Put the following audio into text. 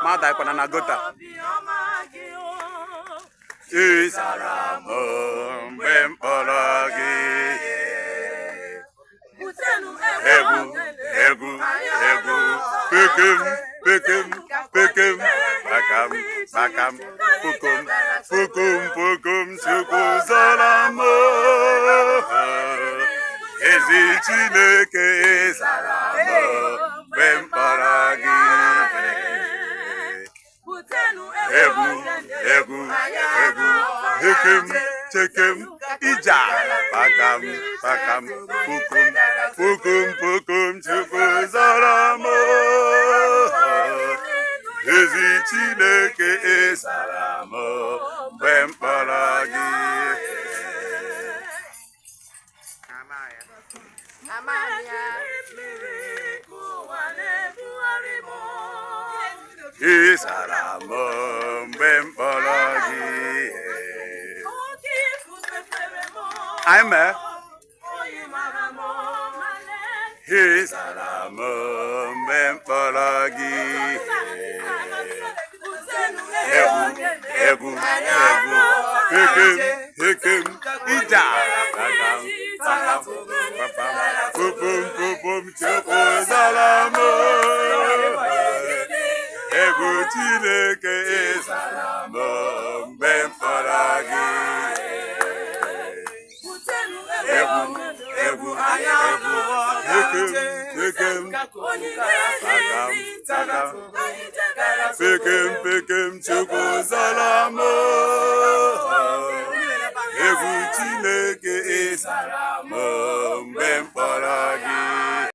Mada ikwana na gota. Ịzara m mgbe m kpọrọ gị. Egwu, egwu, egwu, pekem, pekem, pekem, bakam, bakam, pukum, pukum, pukum, Chukwu zara m. Ezi Chineke zara m mgbe m kpọrọ gị. Egwu, egwu, egwu, hekem, chekem, ija, bakam, bakam, pukum, pukum, pukum, Chukwu zara m. Ezi Chineke zara m mgbe m kpọrọ gị. Ị zara m mgbe m kpọrọ gị. Anyị mee. Ị zara m mgbe m kpọrọ gị. Egwu, egwu, egwu, hekem, hekem, ija, bakam, bakam, bakam, pupum, pupum, Chukwu zara m. Egwu Chineke zara m mgbe m kpọrọ gị. Egwu, egwu, egwu, hekem, hekem, bakam, bakam, pekem, pekem, Chukwu zara m. Egwu Chineke zara m mgbe m kpọrọ gị.